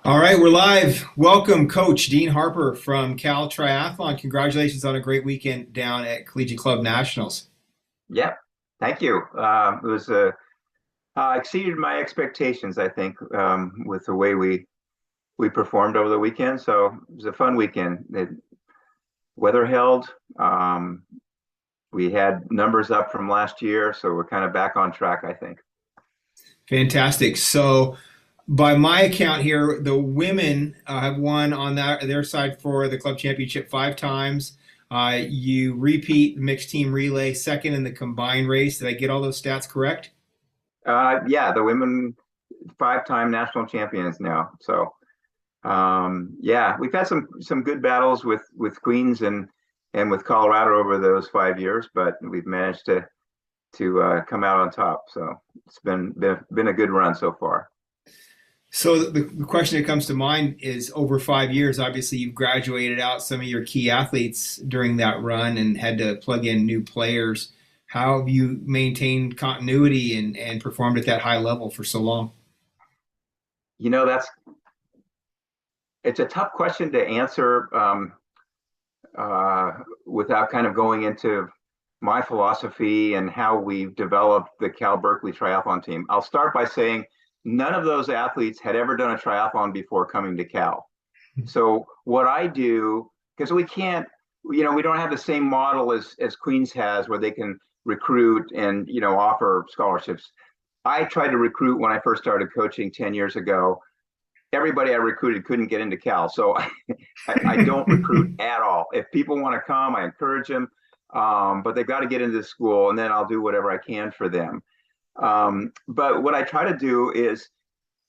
All right, we're live. Welcome, Coach Dean Harper from Cal Triathlon. Congratulations on a great weekend down at Collegiate Club Nationals. Yep. Thank you. It was exceeded my expectations, I think, with the way we performed over the weekend. So it was a fun weekend. Weather held. Um, we had numbers up from last year, so we're kind of back on track, I think. Fantastic. So, by my account here, the women have won on their side for the club championship 5 times. You repeat the mixed team relay, second in the combined race. Did I get all those stats correct? Yeah, the women five-time national champions now. So yeah, we've had some good battles with Queens and with Colorado over those 5 years, but we've managed to come out on top. So it's been a good run so far. So the question that comes to mind is over 5 years, obviously you've graduated out some of your key athletes during that run and had to plug in new players. How have you maintained continuity and performed at that high level for so long? You know, it's a tough question to answer uh, without kind of going into my philosophy and how we've developed the Cal-Berkeley triathlon team. I'll start by saying none of those athletes had ever done a triathlon before coming to Cal. So what I do, because we can't, we don't have the same model as Queens has where they can recruit and, offer scholarships. I tried to recruit when I first started coaching 10 years ago. Everybody I recruited couldn't get into Cal. So I don't recruit at all. If people want to come, I encourage them, but they've got to get into the school and then I'll do whatever I can for them. But what I try to do is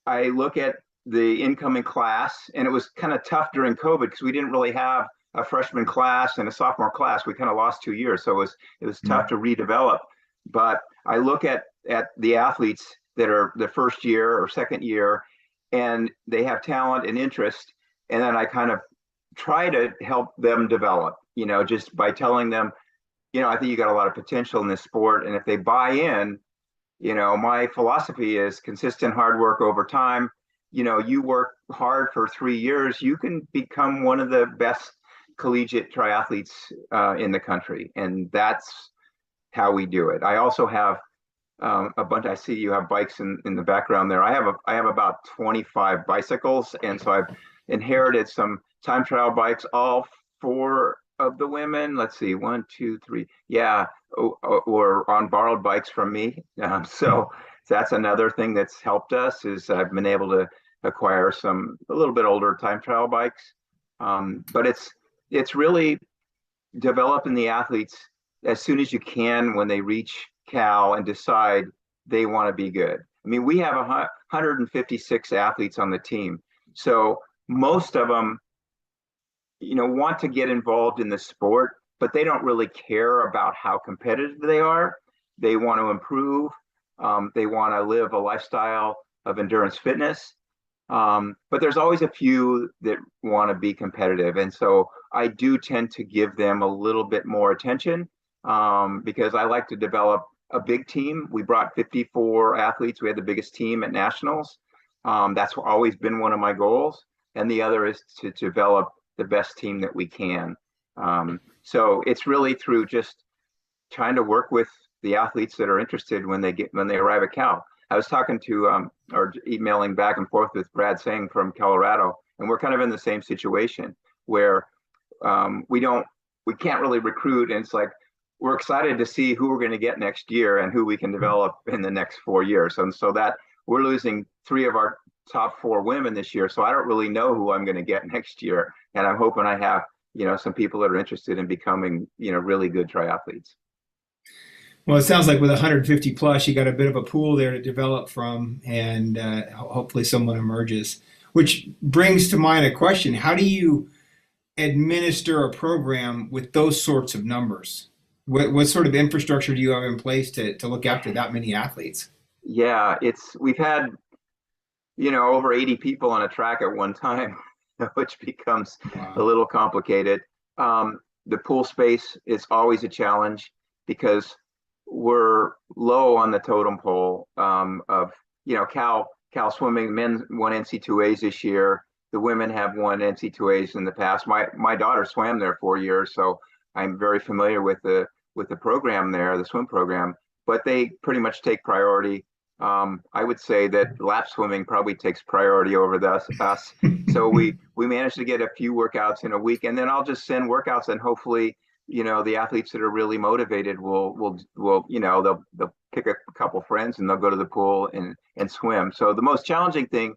I look at the incoming class, and it was kind of tough during COVID because we didn't really have a freshman class and a sophomore class. We kind of lost 2 years, so it was tough to redevelop. But I look at the athletes that are the first year or second year, and they have talent and interest, and then I kind of try to help them develop. Just by telling them, I think you got a lot of potential in this sport, and if they buy in, my philosophy is consistent hard work over time. You work hard for 3 years, you can become one of the best collegiate triathletes in the country. And that's how we do it. I also have a bunch. I see you have bikes in the background there. I have about 25 bicycles, and so I've inherited some time trial bikes. All four of the women, let's see, one, two, three, yeah, or on borrowed bikes from me. So that's another thing that's helped us is I've been able to acquire some a little bit older time trial bikes. But it's really developing the athletes as soon as you can when they reach Cal and decide they want to be good. I mean, we have 156 athletes on the team. So most of them, want to get involved in the sport, but they don't really care about how competitive they are. They want to improve. They want to live a lifestyle of endurance fitness. But there's always a few that want to be competitive. And so I do tend to give them a little bit more attention because I like to develop a big team. We brought 54 athletes. We had the biggest team at nationals. That's always been one of my goals. And the other is to develop the best team that we can. So it's really through just trying to work with the athletes that are interested when they arrive at Cal. I was talking to or emailing back and forth with Brad Singh from Colorado, and we're kind of in the same situation where we can't really recruit, and it's like we're excited to see who we're going to get next year and who we can develop in the next 4 years. And so that we're losing 3 of our top 4 women this year, so I don't really know who I'm going to get next year, and I'm hoping I have some people that are interested in becoming really good triathletes. Well, it sounds like with 150 plus, you got a bit of a pool there to develop from, and hopefully someone emerges. Which brings to mind a question: how do you administer a program with those sorts of numbers? What sort of infrastructure do you have in place to look after that many athletes? Yeah, we've had over 80 people on a track at one time, which becomes a Wow. little complicated. The pool space is always a challenge because we're low on the totem pole of Cal. Cal Swimming men won NC2As this year. The women have won NC2As in the past. My daughter swam there 4 years, so I'm very familiar with the program there, the swim program. But they pretty much take priority. I would say that lap swimming probably takes priority over us. So we managed to get a few workouts in a week, and then I'll just send workouts, and hopefully, the athletes that are really motivated will they'll pick a couple friends and they'll go to the pool and swim. So the most challenging thing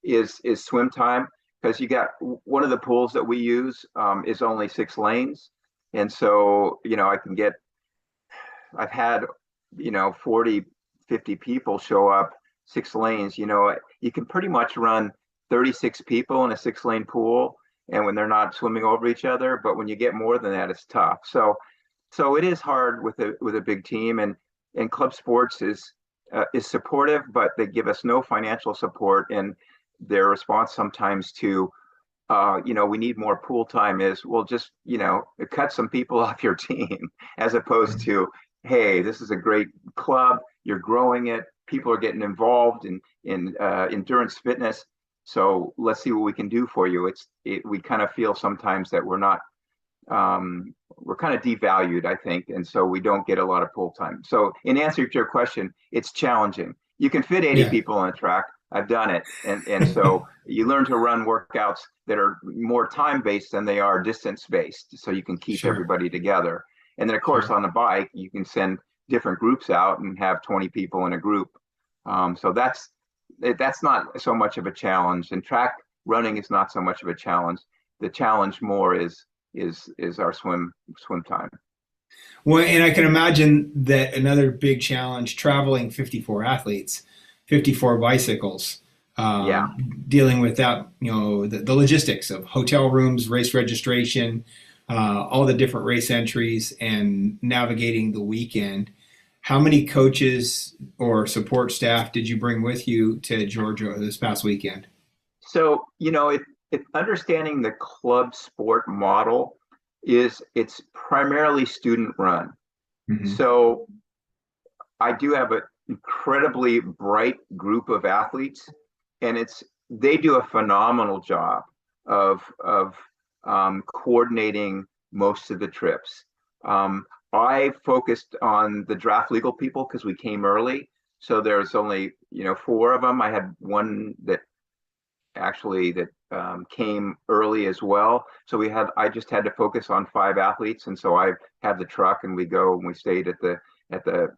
is swim time, because you got one of the pools that we use is only 6 lanes, and so I've had 40, 50 people show up 6 lanes. You can pretty much run 36 people in a 6-lane pool, and when they're not swimming over each other. But when you get more than that, it's tough. So it is hard with a big team, and club sports is supportive, but they give us no financial support. And their response sometimes to we need more pool time is, well, just cut some people off your team, as opposed to, hey, this is a great club, you're growing it, people are getting involved in endurance fitness, so let's see what we can do for you. We kind of feel sometimes that we're kind of devalued, I think, and so we don't get a lot of pool time. So in answer to your question, it's challenging. You can fit 80 people on a track. I've done it, and so you learn to run workouts that are more time based than they are distance based, so you can keep everybody together. And then, of course, on the bike, you can send different groups out and have 20 people in a group. So that's not so much of a challenge. And track running is not so much of a challenge. The challenge more is our swim time. Well, and I can imagine that another big challenge, traveling 54 athletes, 54 bicycles, dealing with that, the logistics of hotel rooms, race registration, all the different race entries, and navigating the weekend. How many coaches or support staff did you bring with you to Georgia this past weekend? So, understanding the club sport model it's primarily student run. Mm-hmm. So I do have an incredibly bright group of athletes, and they do a phenomenal job of coordinating most of the trips. I focused on the draft legal people because we came early. So there's only 4 of them. I had one that came early as well. So I just had to focus on 5 athletes, and so I had the truck, and we go and we stayed at the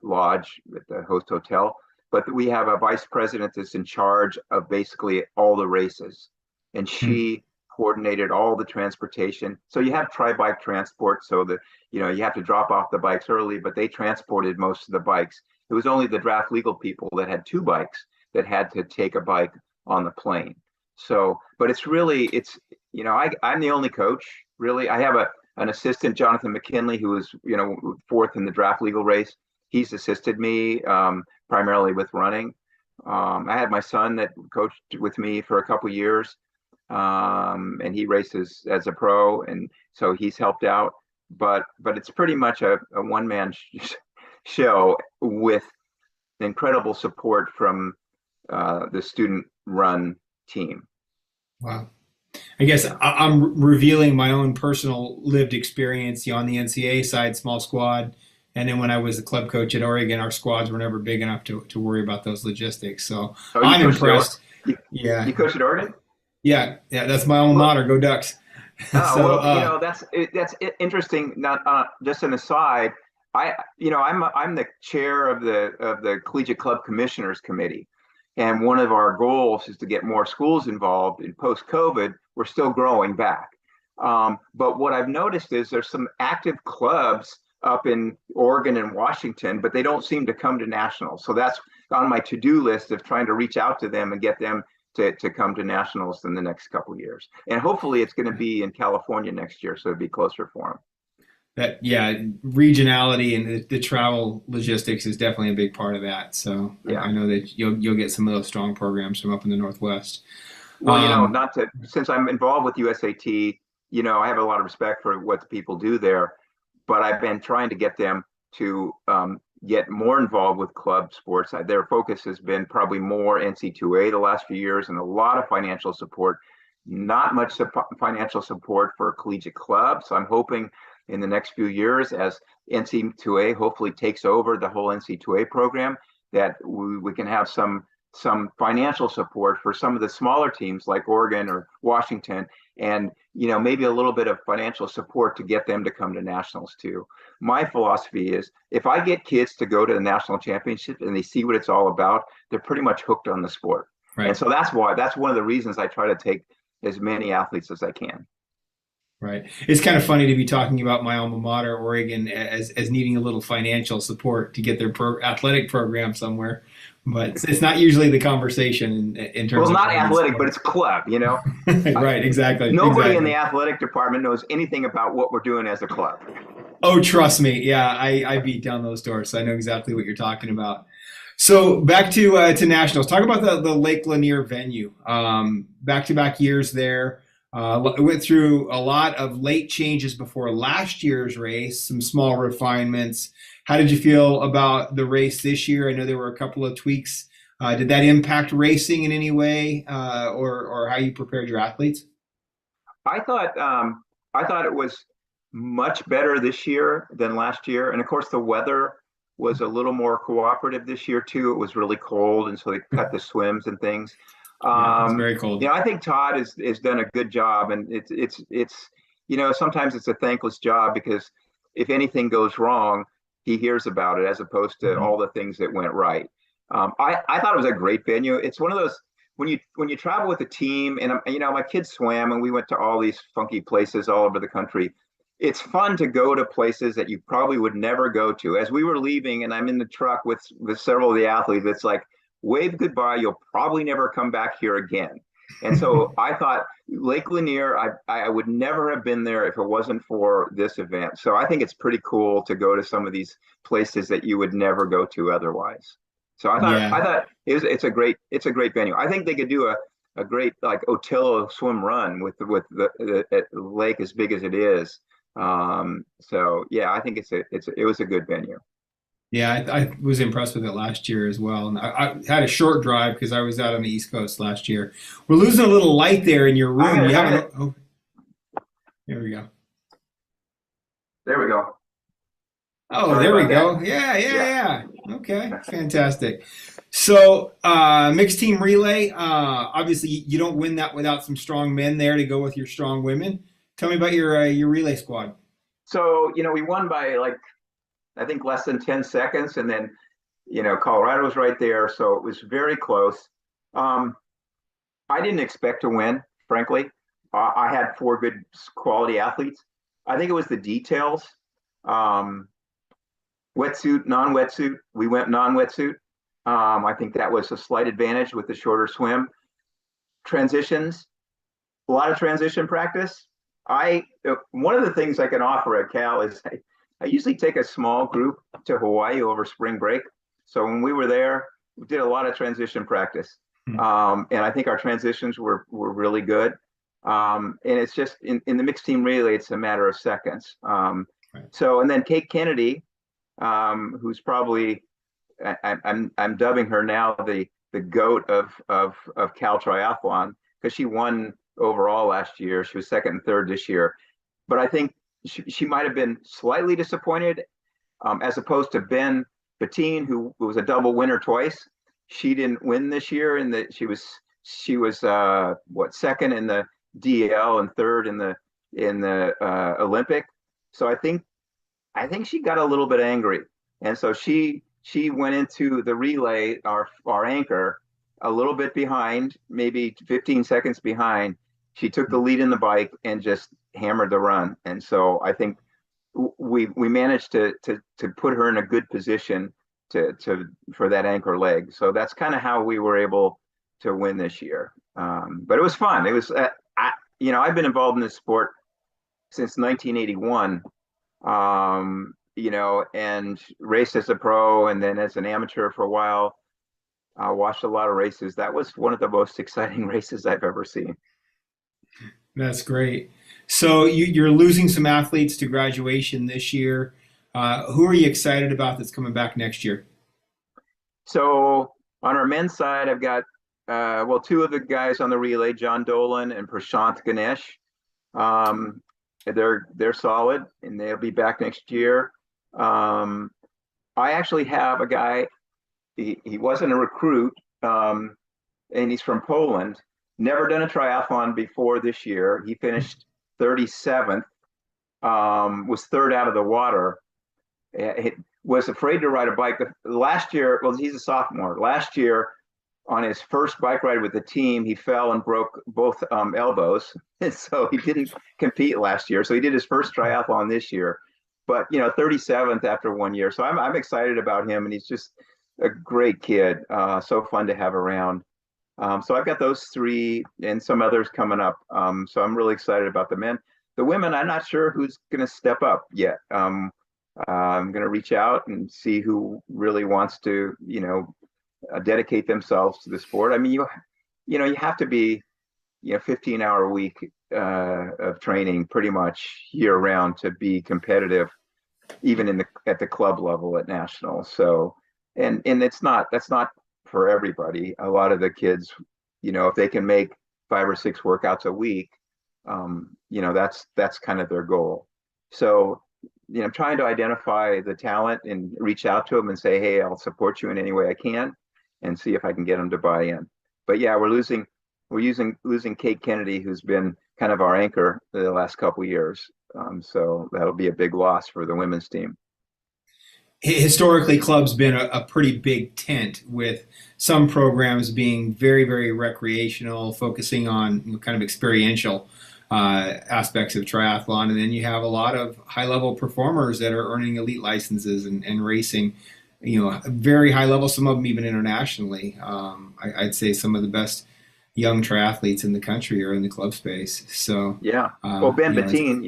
lodge at the host hotel. But we have a vice president that's in charge of basically all the races, and she coordinated all the transportation. So you have tri-bike transport, so that you have to drop off the bikes early, but they transported most of the bikes. It was only the draft legal people that had 2 bikes that had to take a bike on the plane. So, but I'm the only coach, really. I have an assistant, Jonathan McKinley, who was 4th in the draft legal race. He's assisted me primarily with running. I had my son that coached with me for a couple years, and he races as a pro, and so he's helped out. But it's pretty much a one-man show with incredible support from the student run team. Wow. I guess I'm revealing my own personal lived experience on the NCAA side, small squad. And then when I was the club coach at Oregon, our squads were never big enough to worry about those logistics. So I'm impressed. You coached at Oregon? Yeah. That's my alma mater. Go Ducks. So, that's interesting. Not just an aside. I'm the chair of the Collegiate Club Commissioners Committee. And one of our goals is to get more schools involved. In post-COVID, we're still growing back. But what I've noticed is there's some active clubs up in Oregon and Washington, but they don't seem to come to nationals. So that's on my to-do list of trying to reach out to them and get them to come to nationals in the next couple of years. And hopefully it's going to be in California next year, so it'd be closer for them. Regionality and the travel logistics is definitely a big part of that. So I know that you'll get some of those strong programs from up in the Northwest. Well, since I'm involved with USAT, I have a lot of respect for what the people do there, but I've been trying to get them to get more involved with club sports. Their focus has been probably more NC2A the last few years, and a lot of financial support, not much financial support for collegiate clubs. So I'm hoping in the next few years, as NC2A hopefully takes over the whole NC2A program, that we can have some financial support for some of the smaller teams like Oregon or Washington, and maybe a little bit of financial support to get them to come to nationals too. My philosophy is, if I get kids to go to the national championship and they see what it's all about, they're pretty much hooked on the sport. Right. And so that's one of the reasons I try to take as many athletes as I can. Right. It's kind of funny to be talking about my alma mater, Oregon, as needing a little financial support to get their athletic program somewhere. But it's not usually the conversation in terms of. Well, not athletic, but it's club, Right, exactly. Nobody in the athletic department knows anything about what we're doing as a club. Oh, trust me. Yeah, I beat down those doors, so I know exactly what you're talking about. So back to nationals. Talk about the Lake Lanier venue. Back-to-back years there. Went through a lot of late changes before last year's race, some small refinements. How did you feel about the race this year? I know there were a couple of tweaks. Did that impact racing in any way, or how you prepared your athletes? I thought it was much better this year than last year, and of course the weather was a little more cooperative this year too. It was really cold, and so they cut the swims and things. It's very cold. I think Todd has done a good job, and it's sometimes it's a thankless job, because if anything goes wrong, he hears about it, as opposed to all the things that went right. I thought it was a great venue. It's one of those, when you travel with a team, and my kids swam, and we went to all these funky places all over the country. It's fun to go to places that you probably would never go to. As we were leaving, and I'm in the truck with several of the athletes, it's like, wave goodbye, you'll probably never come back here again. And so I thought Lake Lanier, I would never have been there if it wasn't for this event. So I think it's pretty cool to go to some of these places that you would never go to otherwise. So I thought it's a great venue. I think they could do a great like Otillo swim run with the lake as big as it is. So yeah, I think it was a good venue. Yeah, I was impressed with it last year as well. And I had a short drive because I was out on the East Coast last year. We're losing a little light there in your room. You haven't. Oh, there we go. There we go. Oh, sorry, there we go. Yeah. Okay, fantastic. So mixed team relay. Obviously, you don't win that without some strong men there to go with your strong women. Tell me about your relay squad. So we won by I think less than 10 seconds. And then, Colorado was right there. So it was very close. I didn't expect to win, frankly. I had 4 good quality athletes. I think it was the details. Wetsuit, non-wetsuit. We went non-wetsuit. I think that was a slight advantage with the shorter swim. Transitions, a lot of transition practice. One of the things I can offer at Cal is I usually take a small group to Hawaii over spring break. So when we were there, we did a lot of transition practice. And I think our transitions were really good. And it's just in the mixed team relay, it's a matter of seconds. Right. So, and then Kate Kennedy, who's probably, I'm dubbing her now the GOAT of Cal Triathlon, because she won overall last year. She was second and third this year. But I think she might have been slightly disappointed, as opposed to Bettin, who was a double winner twice. She didn't win this year, and she was second in the DL and third in the Olympic. So I think she got a little bit angry, and so she went into the relay, our anchor, a little bit behind, maybe 15 seconds behind. She took the lead in the bike and just hammered the run. And so I think we managed to put her in a good position for that anchor leg. So that's kind of how we were able to win this year. But it was fun. It was, I've been involved in this sport since 1981, and raced as a pro and then as an amateur for a while. I watched a lot of races. That was one of the most exciting races I've ever seen. That's great. So you're losing some athletes to graduation this year. Who are you excited about that's coming back next year? So on our men's side, I've got well, two of the guys on the relay, John Dolan and Prashant Ganesh. Um, they're solid, and they'll be back next year. Um, I actually have a guy. He wasn't a recruit, and he's from Poland. Never done a triathlon before this year. He finished 37th, was third out of the water. He was afraid to ride a bike. Last year, well, he's a sophomore. Last year, on his first bike ride with the team, he fell and broke both elbows. And so he didn't compete last year. So he did his first triathlon this year. But, 37th after 1 year. So I'm excited about him. And he's just a great kid. So fun to have around. So I've got those three and some others coming up. So I'm really excited about the men. The women, I'm not sure who's going to step up yet. I'm going to reach out and see who really wants to, dedicate themselves to the sport. I mean, you have to be, 15-hour a week of training pretty much year round to be competitive, even at the club level at nationals. So, and that's not for everybody. A lot of the kids, if they can make 5 or 6 workouts a week, that's kind of their goal. So, trying to identify the talent and reach out to them and say, hey, I'll support you in any way I can, and see if I can get them to buy in. But yeah, we're losing Kate Kennedy, who's been kind of our anchor the last couple of years. So that'll be a big loss for the women's team. Historically, club's been a pretty big tent with some programs being very, very recreational, focusing on kind of experiential aspects of triathlon. And then you have a lot of high level performers that are earning elite licenses and racing, very high level, some of them even internationally. I'd say some of the best young triathletes in the country are in the club space. So, yeah. Well, Ben Bettin,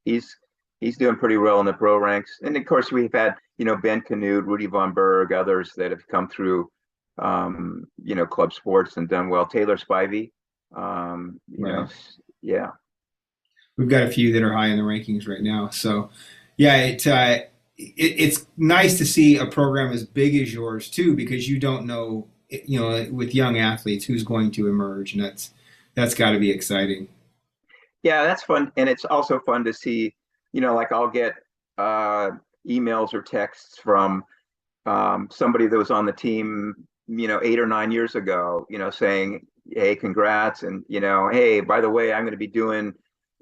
he's doing pretty well in the pro ranks. And of course, we've had, Ben Canute, Rudy Von Berg, others that have come through, club sports and done well. Taylor Spivey, right. Yeah. We've got a few that are high in the rankings right now. So, yeah, it's nice to see a program as big as yours too, because you don't know, with young athletes who's going to emerge, and that's got to be exciting. Yeah, that's fun, and it's also fun to see. Like I'll get emails or texts from somebody that was on the team, 8 or 9 years ago, saying, hey, congrats, and hey, by the way, I'm going to be doing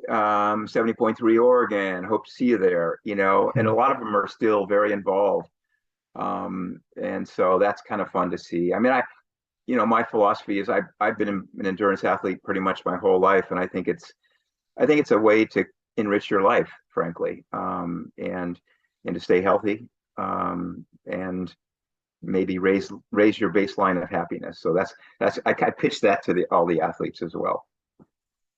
70.3 Oregon. Hope to see you there. And a lot of them are still very involved. And so that's kind of fun to see. I mean, my philosophy is I've been an endurance athlete pretty much my whole life, and I think it's a way to enrich your life, frankly, and to stay healthy, and maybe raise your baseline of happiness. So I pitch that to all the athletes as well.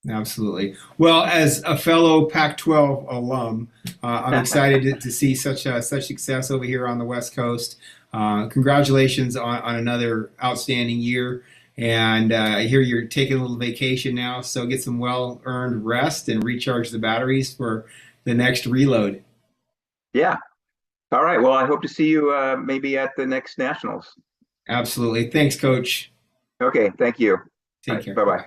Absolutely. Well, as a fellow Pac-12 alum, I'm excited to see such success over here on the West Coast. Congratulations on another outstanding year. And I hear you're taking a little vacation now, so get some well-earned rest and recharge the batteries for the next reload. Yeah. All right. Well, I hope to see you maybe at the next nationals. Absolutely. Thanks, Coach. Okay. Thank you. All Take right. care. Bye-bye. Bye.